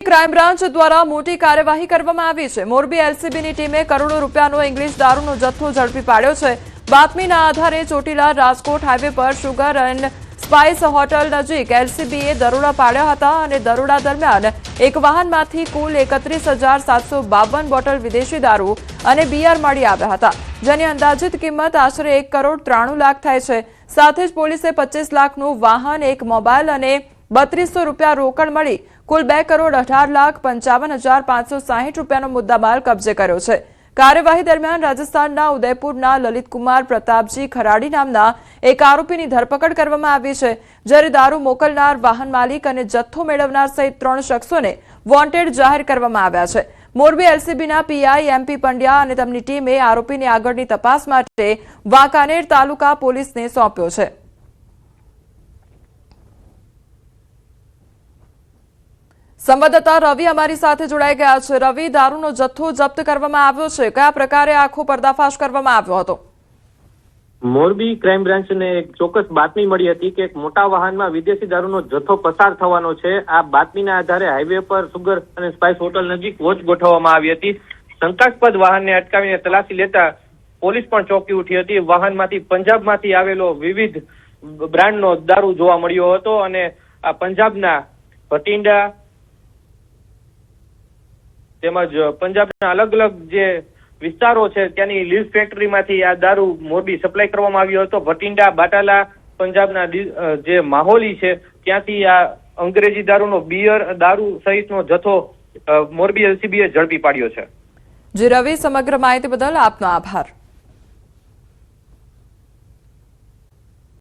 Crime branch દ્વારા મોટી કાર્યવાહી કરવામાં આવી છે। મોરબી એલસીબીની ટીમે કરોડો રૂપિયાનો ઇંગ્લિશ દારૂનો જથ્થો ઝડપી પાડ્યો છે। બાતમીના આધારે ચોટીલા રાજકોટ હાઈવે પર શુગર એન્ડ સ્પાઇસ હોટલ નજીક એલસીબીએ દરોડા પાડ્યા હતા અને દરોડા દરમિયાન એક વાહનમાંથી કુલ 31,752 બોટલ વિદેશી દારૂ અને બિયર મળી આવ્યા હતા, જેની અંદાજિત કિંમત આશરે 1,93 લાખ થાય છે। સાથે જ પોલીસે 25 લાખનું વાહન, એક મોબાઈલ અને 3200 રૂપિયા રોકડ મળી કુલ 2,18,55,560 રૂપિયાનો મુદ્દામાલ કબજે કર્યો છે। કાર્યવાહી દરમિયાન રાજસ્થાનના ઉદયપુરના લલિતકુમાર પ્રતાપજી ખરાડી નામના એક આરોપીની ધરપકડ કરવામાં આવી છે, જ્યારે દારૂ મોકલનાર, વાહન માલિક અને જથ્થો મેળવનાર સહિત 3 શખ્સોને વોન્ટેડ જાહેર કરવામાં આવ્યા છે। મોરબી એલસીબીના પીઆઈ એમપી પંડ્યા અને તેમની ટીમે આરોપીની આગળની તપાસ માટે વાંકાનેર તાલુકા પોલીસને સોંપ્યો છે। સંવાદદાતા રવિ અમારી સાથે જોડાઈ ગયા છે। રવિ, દારૂનો જથ્થો જપ્ત કરવામાં આવ્યો છે, કયા પ્રકારે આખો પર્દાફાશ કરવામાં આવ્યો હતો? મોરબી ક્રાઇમ બ્રાન્ચને એક ચોક્કસ બાતમી મળી હતી કે એક મોટા વાહનમાં વિદેશી દારૂનો જથ્થો પસાર થવાનો છે। આ બાતમીના આધારે હાઈવે પર શુગર અને સ્પાઇસ હોટલ નજીક વોચ ગોઠવવામાં આવી હતી। શંકાસ્પદ વાહનને અટકાવીને તલાશી લેતા પોલીસ પણ ચોંકી ઉઠી હતી। વાહનમાંથી પંજાબમાંથી આવેલો વિવિધ બ્રાન્ડનો દારૂ જોવા મળ્યો હતો અને આ પંજાબના ભટિંડા તેમજ પંજાબના અલગ અલગ જે વિસ્તારો છે ત્યાંની લીઝ ફેક્ટરીમાંથી આ દારૂ મોરબી સપ્લાય કરવામાં આવ્યો હતો। ભટિંડા, બાટાલા, પંજાબના જે માહોલી છે ત્યાંથી આ અંગ્રેજી દારૂનો બિયર દારૂ સહિતનો જથ્થો મોરબી એલસીબીએ ઝડપી પાડ્યો છે। જી રવિ, સમગ્ર માહિતી બદલ આપનો આભાર।